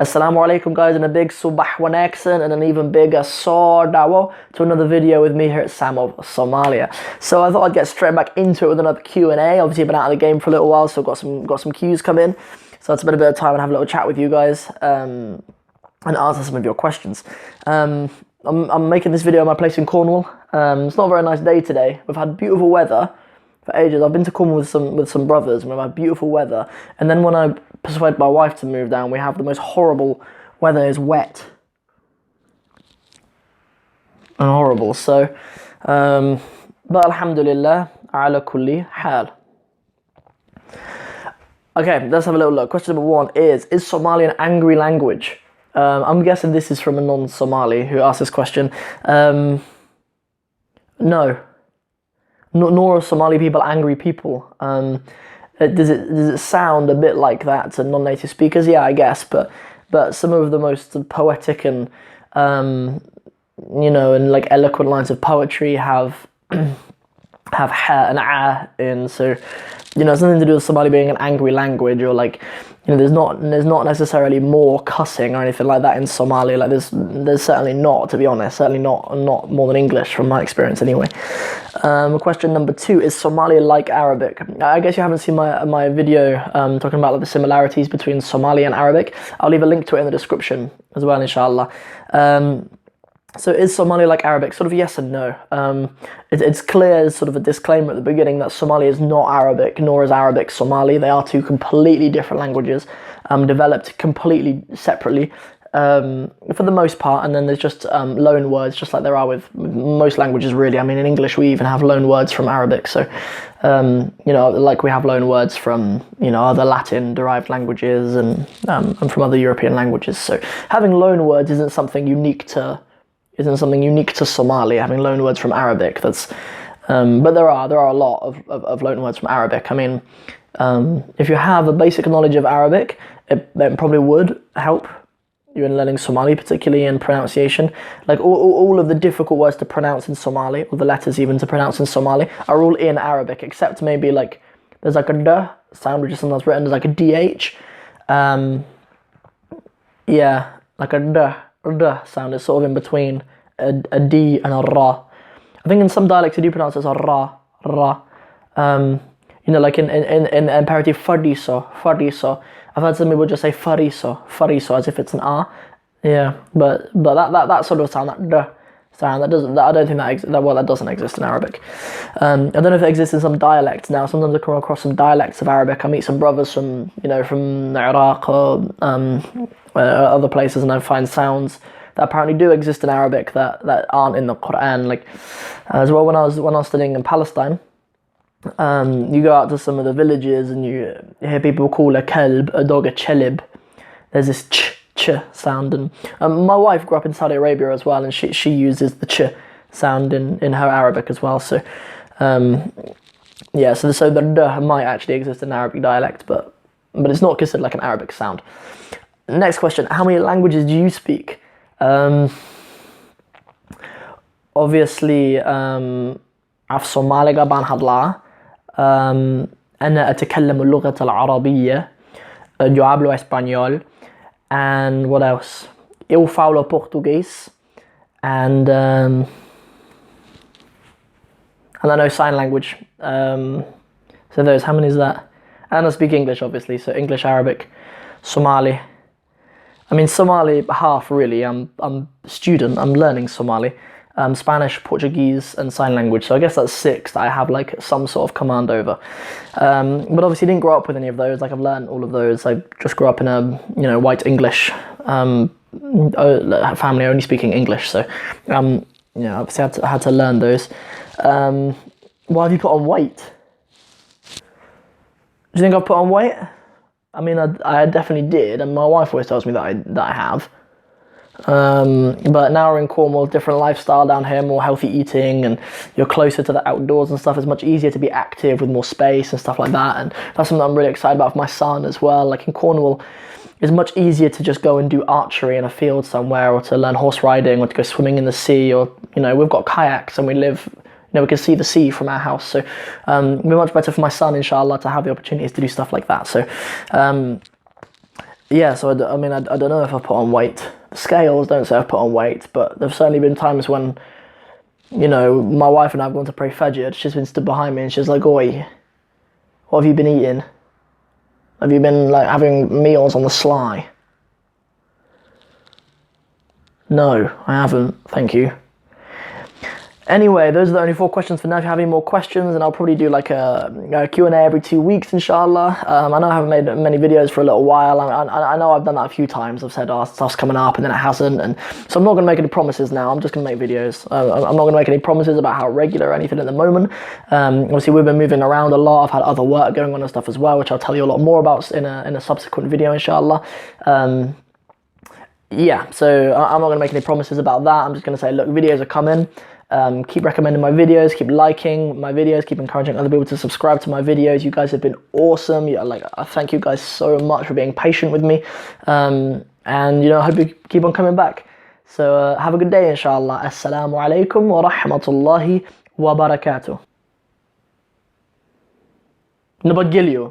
Assalamu alaikum guys, and a big subah accent and an even bigger dawa to another video with me here at Sam of Somalia. So I thought I'd get straight back into it with another Q&A. Obviously I've been out of the game for a little while, so I've got some Q's come in. So it's been a bit of time and have a little chat with you guys and answer some of your questions. I'm making this video at my place in Cornwall. It's not a very nice day today. We've had beautiful weather for ages. I've been to Cornwall with some brothers and we've had beautiful weather. And then when I persuaded my wife to move down, we have the most horrible weather. Is wet and horrible. So, but alhamdulillah, ala kulli hal. Okay, let's have a little look. Question number one is Somali an angry language? I'm guessing this is from a non-Somali who asked this question. No. Nor are Somali people angry people. Does it sound a bit like that to non-native speakers? Yeah, I guess, but some of the most poetic and and like eloquent lines of poetry have ha and a in, so it's nothing to do with Somali being an angry language, or like there's not necessarily more cussing or anything like that in Somali. Like there's certainly not, to be honest, certainly not more than English from my experience anyway. Question number two, is Somali like Arabic? I guess you haven't seen my video talking about like the similarities between Somali and Arabic. I'll leave a link to it in the description as well, inshallah. So is Somali like Arabic? Sort of yes and no. It's clear, as sort of a disclaimer at the beginning, that Somali is not Arabic, nor is Arabic Somali. They are two completely different languages, developed completely separately for the most part. And then there's just loan words, just like there are with most languages, really. I mean, in English we even have loan words from Arabic. So like we have loan words from other Latin-derived languages and from other European languages. So having loan words isn't something unique to Somali, having loan words from Arabic. But there are a lot of loan words from Arabic. I mean, if you have a basic knowledge of Arabic, it probably would help you in learning Somali, particularly in pronunciation. Like all of the difficult words to pronounce in Somali, or the letters even to pronounce in Somali, are all in Arabic, except maybe like there's like a d sound which is sometimes written as like a dh. Like a d sound is sort of in between a d and a ra. I think in some dialects you do pronounce it as a ra. Like in imperative fariso. I've heard some people just say fariso as if it's an r. Yeah, but that sort of sound, that d sound, that doesn't exist in Arabic. I don't know if it exists in some dialects now. Sometimes I come across some dialects of Arabic. I meet some brothers from Iraq or other places, and I find sounds that apparently do exist in Arabic that aren't in the Quran. Like as well, when I was studying in Palestine, you go out to some of the villages and you hear people call a kalb, a dog, a chelib. There's this ch sound, and my wife grew up in Saudi Arabia as well, and she uses the ch sound in her Arabic as well. So so the d might actually exist in Arabic dialect, but it's not considered like an Arabic sound. Next question, how many languages do you speak? Obviously في Somali طبعا هطلع أنا أتكلم اللغة العربية يعاملوا اسبانيول, and what else? Eu falo português, and I know sign language. So those, how many is that? And I speak English, obviously, so English, Arabic, Somali. I mean, Somali half really. I'm a student. I'm learning Somali, Spanish, Portuguese, and sign language. So I guess that's 6 that I have like some sort of command over. But obviously, didn't grow up with any of those. Like I've learned all of those. I just grew up in a white English family, only speaking English. So obviously I had to learn those. Why have you put on weight? Do you think I've put on weight? I mean, I definitely did, and my wife always tells me that I have. But now we're in Cornwall, different lifestyle down here, more healthy eating, and you're closer to the outdoors and stuff. It's much easier to be active with more space and stuff like that, and that's something I'm really excited about for my son as well. Like in Cornwall, it's much easier to just go and do archery in a field somewhere, or to learn horse riding, or to go swimming in the sea, or we've got kayaks and we live we can see the sea from our house. So it'll be much better for my son, inshallah, to have the opportunities to do stuff like that. So yeah, so I mean, I don't know if I've put on weight. The scales don't say I've put on weight, but there's certainly been times when, you know, my wife and I have gone to pray Fajr. She's been stood behind me and she's like, "Oi, what have you been eating? Have you been like having meals on the sly?" No, I haven't. Thank you. Anyway, those are the only 4 questions for now. If you have any more questions, and I'll probably do like a Q&A every 2 weeks, inshallah. I know I haven't made many videos for a little while. I know I've done that a few times. I've said, oh, stuff's coming up, and then it hasn't. And so I'm not going to make any promises now. I'm just going to make videos. I'm not going to make any promises about how regular or anything at the moment. Obviously, we've been moving around a lot. I've had other work going on and stuff as well, which I'll tell you a lot more about in a subsequent video, inshallah. Yeah, so I'm not going to make any promises about that. I'm just going to say, look, videos are coming. Keep recommending my videos, keep liking my videos, keep encouraging other people to subscribe to my videos. You guys have been awesome. I thank you guys so much for being patient with me. And you know, I hope you keep on coming back. So have a good day, inshallah. Assalamu alaikum wa rahmatullahi wa barakatuh. Nabagilyo.